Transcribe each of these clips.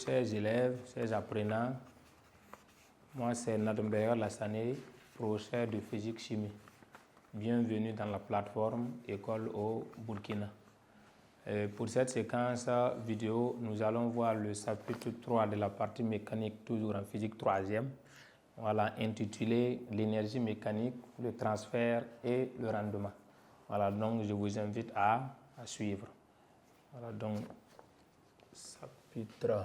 chers élèves, chers apprenants. Moi, c'est Nadembeya Lassane, professeur de physique-chimie. Bienvenue dans la plateforme École au Burkina. Pour cette séquence vidéo, nous allons voir le chapitre 3 de la partie mécanique, toujours en physique 3e. Voilà, intitulé l'énergie mécanique, le transfert et le rendement. Voilà, donc je vous invite à suivre. Voilà, donc, chapitre.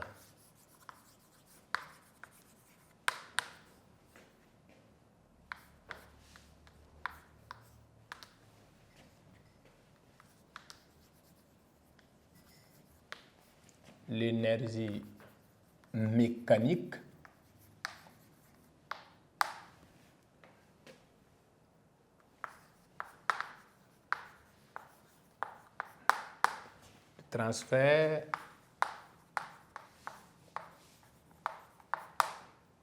L'énergie mécanique. Transfert,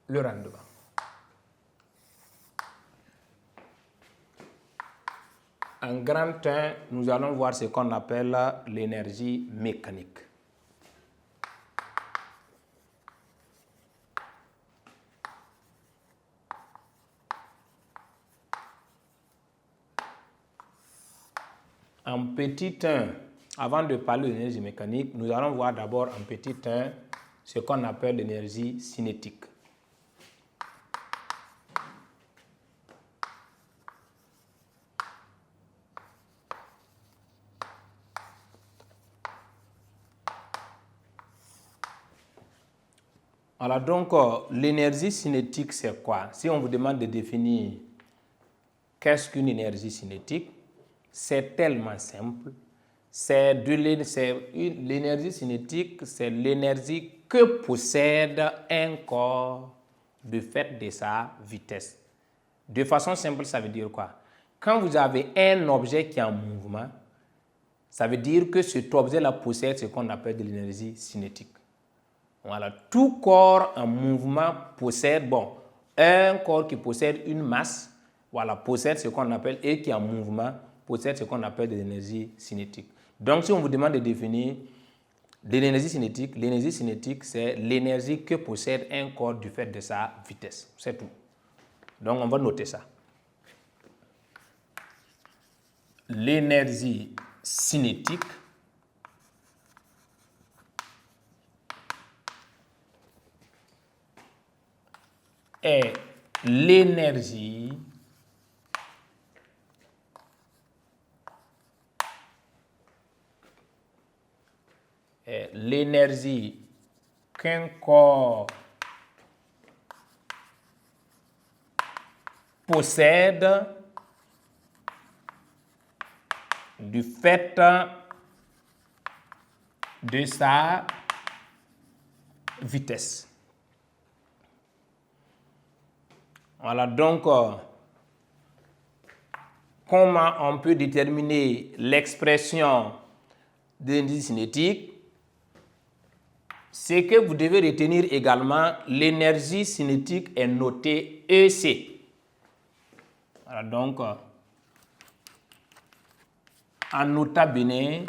le rendement. En grand 1, nous allons voir ce qu'on appelle l'énergie mécanique. En petit 1, avant de parler de l'énergie mécanique, nous allons voir d'abord en petit 1 ce qu'on appelle l'énergie cinétique. Voilà, donc l'énergie cinétique, c'est quoi? Si on vous demande de définir qu'est-ce qu'une énergie cinétique, c'est tellement simple. L'énergie cinétique, c'est l'énergie que possède un corps du fait de sa vitesse. De façon simple, ça veut dire quoi? Quand vous avez un objet qui est en mouvement, ça veut dire que cet objet-là possède ce qu'on appelle de l'énergie cinétique. Voilà, tout corps en mouvement possède, un corps qui possède une masse, voilà, possède ce qu'on appelle, et qui est en mouvement, possède ce qu'on appelle de l'énergie cinétique. Donc, si on vous demande de définir l'énergie cinétique, c'est l'énergie que possède un corps du fait de sa vitesse. C'est tout. Donc, on va noter ça. L'énergie cinétique est l'énergie qu'un corps possède du fait de sa vitesse. Voilà, donc, comment on peut déterminer l'expression de l'énergie cinétique? C'est que vous devez retenir également l'énergie cinétique est notée EC. Voilà, donc, en nota bene,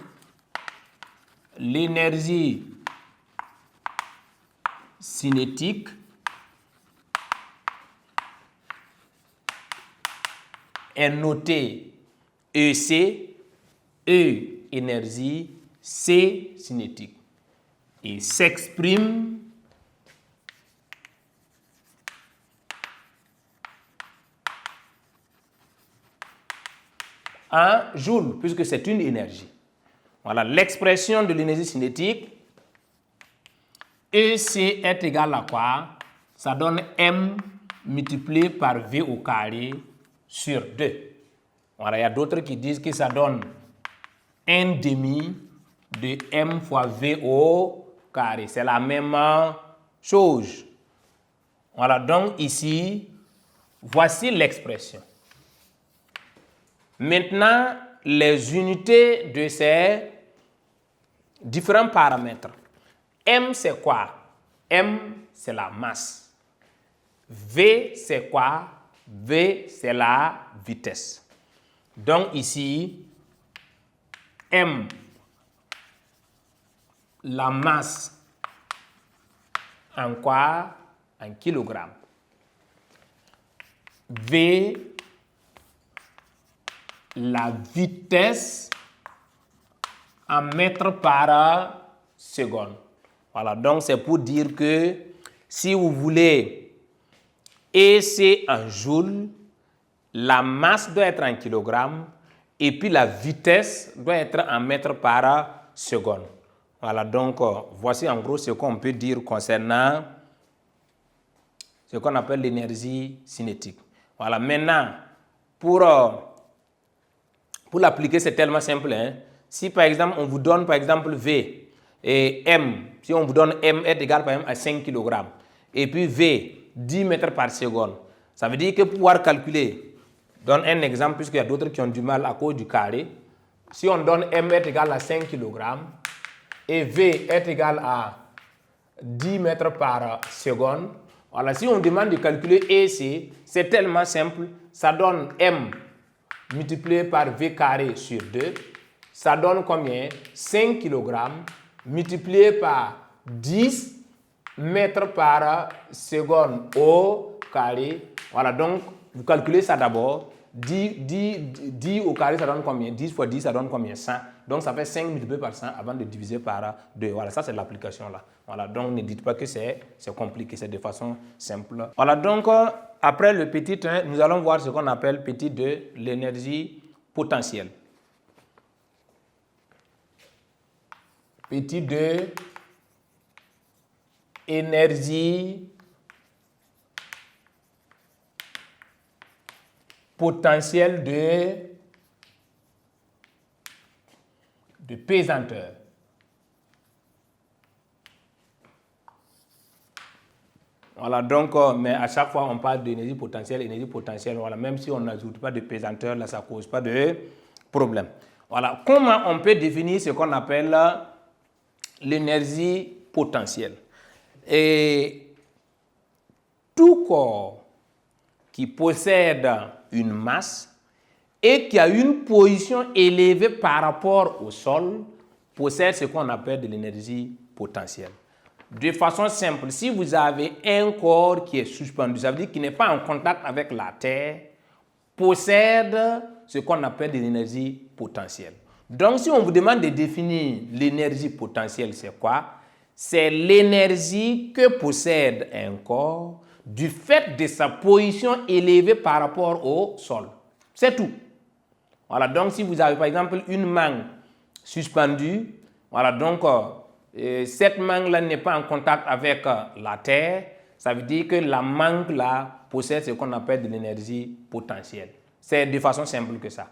l'énergie cinétique est notée EC, E énergie, C cinétique. Et s'exprime en joule, puisque c'est une énergie. Voilà, l'expression de l'énergie cinétique, EC est égal à quoi? Ça donne M multiplié par V au carré sur 2. Voilà, il y a d'autres qui disent que ça donne 1 demi de M fois V au carré. C'est la même chose. Voilà, donc ici, voici l'expression. Maintenant, les unités de ces différents paramètres. M, c'est quoi? M, c'est la masse. V, c'est quoi? V, c'est la vitesse. Donc ici, M, la masse en quoi? En kilogrammes. V, la vitesse en mètres par seconde. Voilà, donc c'est pour dire que si vous voulez E, c'est en joules, la masse doit être en kilogrammes et puis la vitesse doit être en mètres par seconde. Voilà, donc voici en gros ce qu'on peut dire concernant ce qu'on appelle l'énergie cinétique. Voilà, maintenant, pour l'appliquer, c'est tellement simple. Hein? Si par exemple, on vous donne par exemple V et M, si on vous donne M est égal par exemple à 5 kg et puis V, 10 mètres par seconde, ça veut dire que pour pouvoir calculer, donne un exemple puisqu'il y a d'autres qui ont du mal à cause du carré. Si on donne M est égal à 5 kg et V est égal à 10 mètres par seconde, voilà, si on demande de calculer EC, c'est tellement simple, ça donne M multiplié par V carré sur 2, ça donne combien? 5 kg multiplié par 10 mètres par seconde au carré. Voilà, donc vous calculez ça d'abord. 10 au carré, ça donne combien? 10 fois 10, ça donne combien? 100. Donc ça fait 5 multiplié par 100 avant de diviser par 2. Voilà, ça c'est l'application là. Voilà, donc ne dites pas que c'est compliqué, c'est de façon simple. Voilà, donc après le petit 1, nous allons voir ce qu'on appelle petit 2, l'énergie potentielle. Petit 2, énergie potentielle de pesanteur. Voilà, donc, mais à chaque fois, on parle d'énergie potentielle, voilà, même si on n'ajoute pas de pesanteur, là, ça ne cause pas de problème. Voilà, comment on peut définir ce qu'on appelle l'énergie potentielle? Et tout corps qui possède une masse et qui a une position élevée par rapport au sol possède ce qu'on appelle de l'énergie potentielle. De façon simple, si vous avez un corps qui est suspendu, ça veut dire qu'il n'est pas en contact avec la Terre, possède ce qu'on appelle de l'énergie potentielle. Donc, si on vous demande de définir l'énergie potentielle, c'est quoi? C'est l'énergie que possède un corps du fait de sa position élevée par rapport au sol. C'est tout. Voilà, donc si vous avez par exemple une mangue suspendue, voilà, donc cette mangue-là n'est pas en contact avec la terre, ça veut dire que la mangue-là possède ce qu'on appelle de l'énergie potentielle. C'est de façon simple que ça.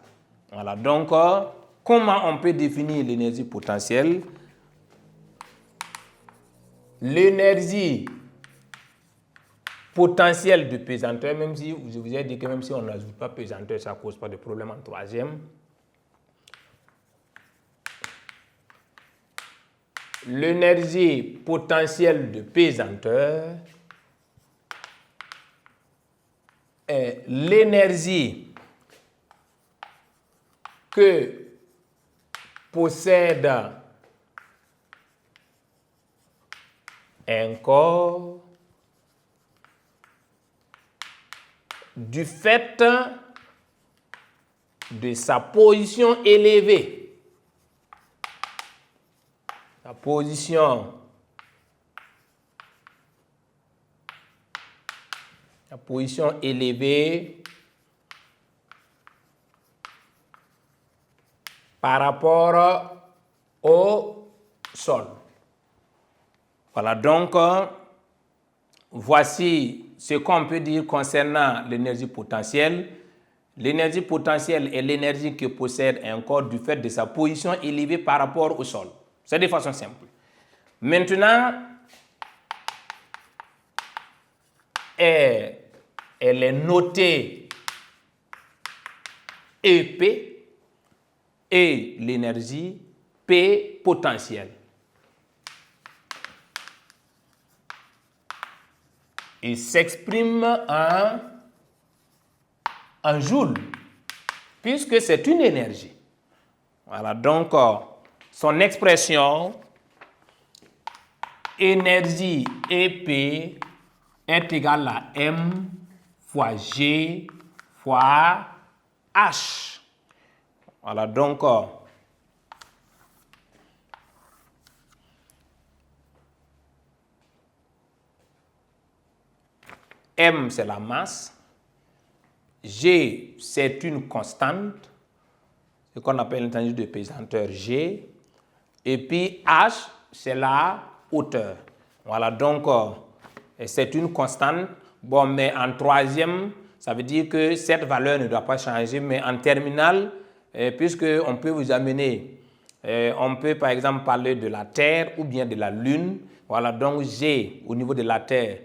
Voilà, donc comment on peut définir l'énergie potentielle? L'énergie potentielle de pesanteur, même si je vous ai dit que même si on n'ajoute pas pesanteur, ça ne cause pas de problème en troisième. L'énergie potentielle de pesanteur est l'énergie que possède un corps du fait de sa position élevée. La position élevée par rapport au sol. Voilà, donc voici ce qu'on peut dire concernant l'énergie potentielle. L'énergie potentielle est l'énergie que possède un corps du fait de sa position élevée par rapport au sol. C'est de façon simple. Maintenant, elle est notée EP et l'énergie P potentielle. Il s'exprime en joules, puisque c'est une énergie. Voilà, donc son expression énergie EP est égale à M fois G fois H. Voilà, donc M, c'est la masse. G, c'est une constante, ce qu'on appelle l'intention de pesanteur G. Et puis H, c'est la hauteur. Voilà, donc c'est une constante. Bon, mais en troisième, ça veut dire que cette valeur ne doit pas changer. Mais en terminale, puisqu'on peut vous amener, on peut par exemple parler de la Terre ou bien de la Lune. Voilà, donc G au niveau de la Terre,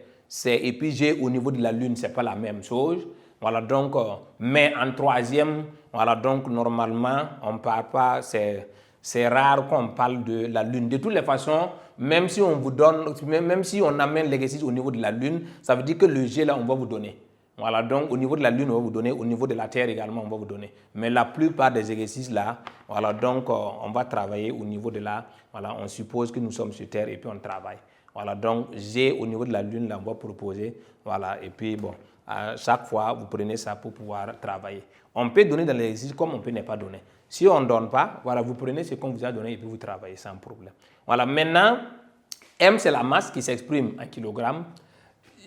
et puis G au niveau de la Lune, ce n'est pas la même chose. Voilà, donc, mais en troisième, voilà, donc normalement, on ne parle pas, c'est rare qu'on parle de la Lune. De toutes les façons, même si on vous donne, même si on amène l'exercice au niveau de la Lune, ça veut dire que le G là, on va vous donner. Voilà, donc au niveau de la Lune, on va vous donner, au niveau de la Terre également, on va vous donner. Mais la plupart des exercices là, voilà, donc on va travailler au niveau de la, voilà, on suppose que nous sommes sur Terre et puis on travaille. Voilà, donc G au niveau de la Lune, là, on va proposer, voilà, et puis bon, à chaque fois, vous prenez ça pour pouvoir travailler. On peut donner dans l'exercice comme on peut ne pas donner. Si on ne donne pas, voilà, vous prenez ce qu'on vous a donné et puis vous travaillez sans problème. Voilà, maintenant, M, c'est la masse qui s'exprime en kilogrammes.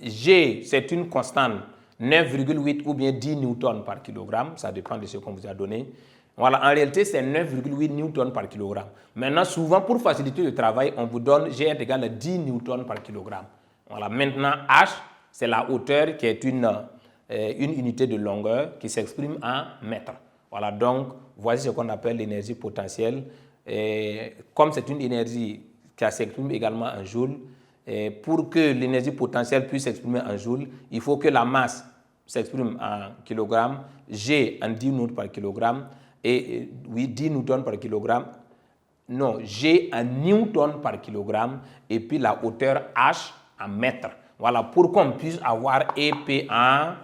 G, c'est une constante, 9,8 ou bien 10 newtons par kilogramme. Ça dépend de ce qu'on vous a donné. Voilà, en réalité, c'est 9,8 newtons par kilogramme. Maintenant, souvent, pour faciliter le travail, on vous donne G est égal à 10 newtons par kilogramme. Voilà, maintenant, H, c'est la hauteur qui est une unité de longueur qui s'exprime en mètres. Voilà, donc, voici ce qu'on appelle l'énergie potentielle. Et comme c'est une énergie qui s'exprime également en joules, pour que l'énergie potentielle puisse s'exprimer en joules, il faut que la masse s'exprime en kilogrammes, G en 10 newtons par kilogramme, et oui, 10 newtons par kilogramme, non, G en newtons par kilogramme, et puis la hauteur H en mètres. Voilà, pour qu'on puisse avoir EP en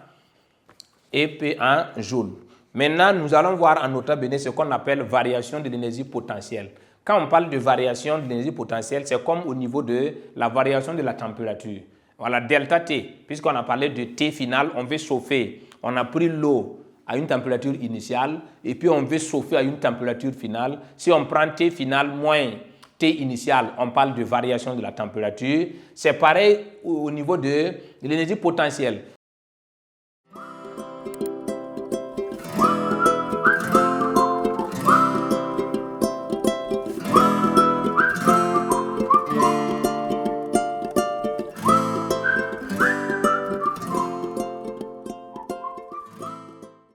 joules. Maintenant, nous allons voir en nota bene ce qu'on appelle variation de l'énergie potentielle. Quand on parle de variation de l'énergie potentielle, c'est comme au niveau de la variation de la température. Voilà, delta T, puisqu'on a parlé de T final, on veut chauffer. On a pris l'eau à une température initiale et puis on veut chauffer à une température finale. Si on prend T final moins T initial, on parle de variation de la température. C'est pareil au niveau de l'énergie potentielle.